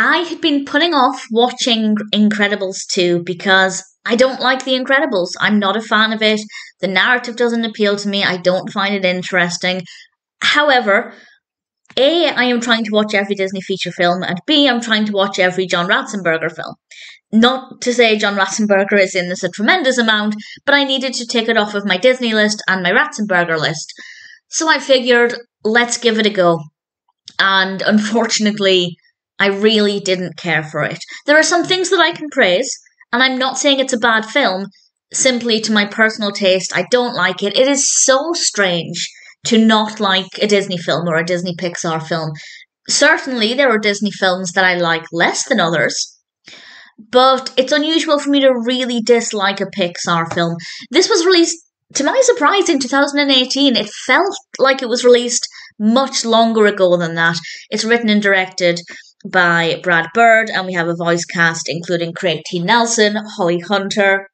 I had been putting off watching Incredibles 2 because I don't like The Incredibles. I'm not a fan of it. The narrative doesn't appeal to me. I don't find it interesting. However, A, I am trying to watch every Disney feature film, and B, I'm trying to watch every John Ratzenberger film. Not to say John Ratzenberger is in this a tremendous amount, but I needed to take it off of my Disney list and my Ratzenberger list. So I figured, let's give it a go. And unfortunately, I really didn't care for it. There are some things that I can praise, and I'm not saying it's a bad film. Simply to my personal taste, I don't like it. It is so strange to not like a Disney film or a Disney Pixar film. Certainly, there are Disney films that I like less than others, but it's unusual for me to really dislike a Pixar film. This was released, to my surprise, in 2018. It felt like it was released much longer ago than that. It's written and directed by Brad Bird, and we have a voice cast including Craig T. Nelson, Holly Hunter,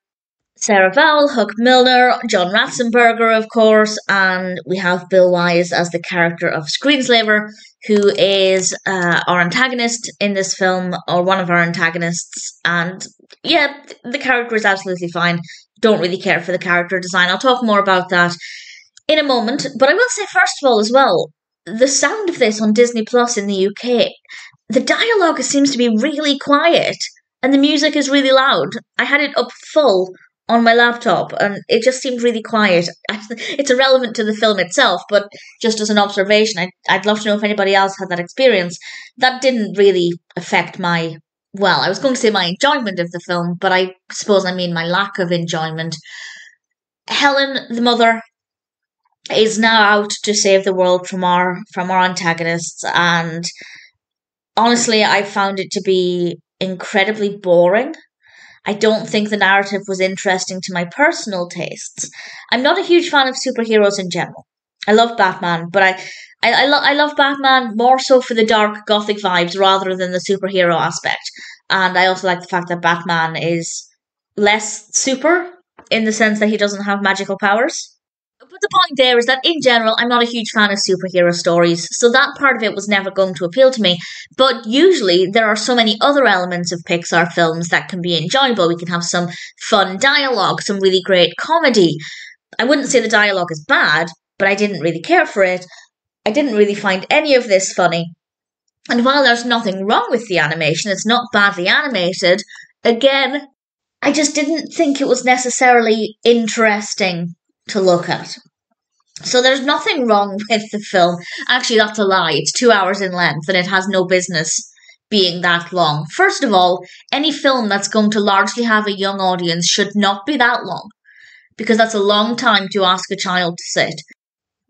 Sarah Vowell, Huck Milner, John Ratzenberger, of course, and we have Bill Wise as the character of Screenslaver, who is our antagonist in this film, or one of our antagonists. And yeah, the character is absolutely fine. Don't really care for the character design. I'll talk more about that in a moment. But I will say, first of all, as well, the sound of this on Disney Plus in the UK, the dialogue seems to be really quiet, and the music is really loud. I had it up full on my laptop, and it just seemed really quiet. It's irrelevant to the film itself, but just as an observation, I'd love to know if anybody else had that experience. That didn't really affect my, well, I was going to say my enjoyment of the film, but I suppose I mean my lack of enjoyment. Helen, the mother, is now out to save the world from our antagonists, and honestly, I found it to be incredibly boring. I don't think the narrative was interesting to my personal tastes. I'm not a huge fan of superheroes in general. I love Batman, but I love Batman more so for the dark gothic vibes rather than the superhero aspect. And I also like the fact that Batman is less super in the sense that he doesn't have magical powers. But the point there is that, in general, I'm not a huge fan of superhero stories, so that part of it was never going to appeal to me. But usually, there are so many other elements of Pixar films that can be enjoyable. We can have some fun dialogue, some really great comedy. I wouldn't say the dialogue is bad, but I didn't really care for it. I didn't really find any of this funny. And while there's nothing wrong with the animation, it's not badly animated, again, I just didn't think it was necessarily interesting to look at. So there's nothing wrong with the film. Actually, that's a lie. It's 2 hours in length, and it has no business being that long. First of all, any film that's going to largely have a young audience should not be that long, because that's a long time to ask a child to sit.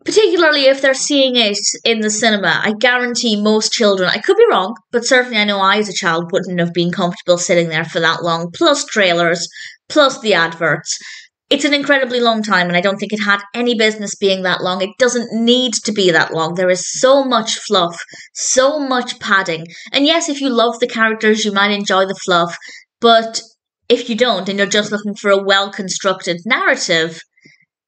Particularly if they're seeing it in the cinema. I guarantee most children, I could be wrong, but certainly I know I as a child wouldn't have been comfortable sitting there for that long, plus trailers, plus the adverts. It's an incredibly long time, and I don't think it had any business being that long. It doesn't need to be that long. There is so much fluff, so much padding. And yes, if you love the characters, you might enjoy the fluff. But if you don't, and you're just looking for a well-constructed narrative,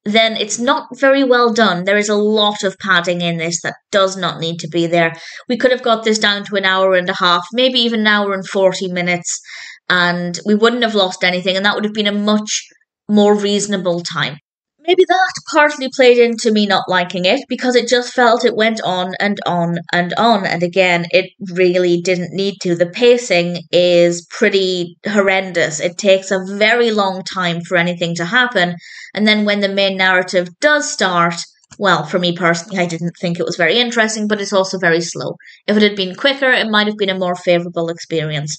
then it's not very well done. There is a lot of padding in this that does not need to be there. We could have got this down to an hour and a half, maybe even an hour and 40 minutes, and we wouldn't have lost anything, and that would have been a much more reasonable time. Maybe that partly played into me not liking it, because it just felt it went on and on and on, and again, it really didn't need to. The pacing is pretty horrendous. It takes a very long time for anything to happen, and then when the main narrative does start, well, for me personally, I didn't think it was very interesting, but it's also very slow. If it had been quicker, it might have been a more favourable experience.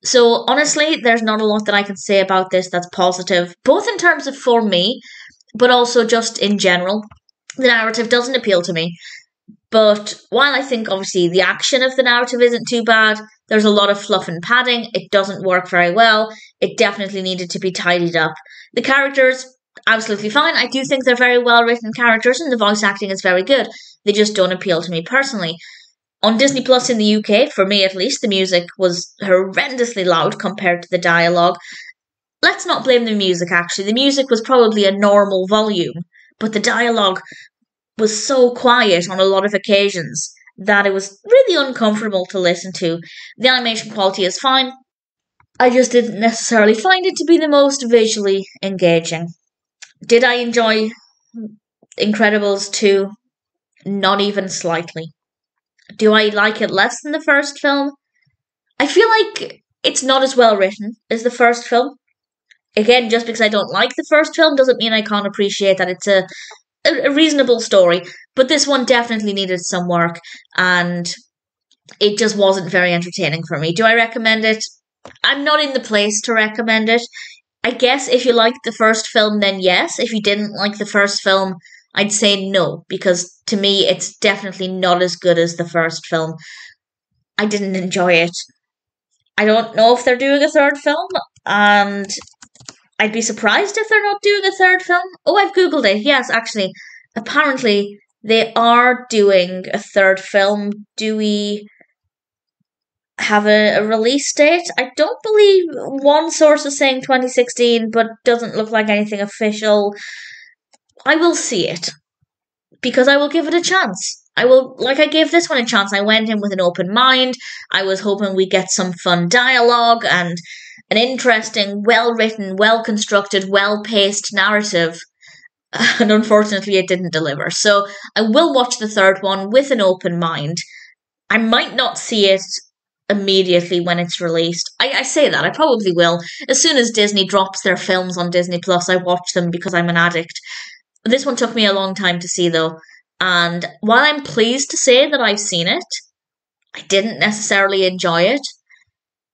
So honestly, there's not a lot that I can say about this that's positive, both in terms of for me, but also just in general. The narrative doesn't appeal to me. But while I think obviously the action of the narrative isn't too bad, there's a lot of fluff and padding. It doesn't work very well. It definitely needed to be tidied up. The characters, absolutely fine. I do think they're very well written characters, and the voice acting is very good. They just don't appeal to me personally. On Disney Plus in the UK, for me at least, the music was horrendously loud compared to the dialogue. Let's not blame the music, actually. The music was probably a normal volume, but the dialogue was so quiet on a lot of occasions. that it was really uncomfortable to listen to. The animation quality is fine. I just didn't necessarily find it to be the most visually engaging. Did I enjoy Incredibles 2? Not even slightly. Do I like it less than the first film? I feel like it's not as well written as the first film. Again, just because I don't like the first film doesn't mean I can't appreciate that it's a reasonable story. But this one definitely needed some work, and it just wasn't very entertaining for me. Do I recommend it? I'm not in the place to recommend it. I guess if you liked the first film, then yes. If you didn't like the first film, I'd say no, because to me, it's definitely not as good as the first film. I didn't enjoy it. I don't know if they're doing a third film, and I'd be surprised if they're not doing a third film. Oh, I've googled it. Yes, actually, apparently they are doing a third film. Do we have a release date? I don't believe one source is saying 2016, but doesn't look like anything official. I will see it because I will give it a chance. I gave this one a chance. I went in with an open mind. I was hoping we'd get some fun dialogue and an interesting, well written, well constructed, well paced narrative. And unfortunately, it didn't deliver. So I will watch the third one with an open mind. I might not see it immediately when it's released. I say that, I probably will. As soon as Disney drops their films on Disney Plus, I watch them because I'm an addict. This one took me a long time to see, though. And while I'm pleased to say that I've seen it, I didn't necessarily enjoy it.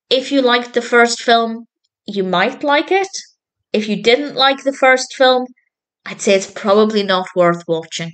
If you liked the first film, you might like it. If you didn't like the first film, I'd say it's probably not worth watching.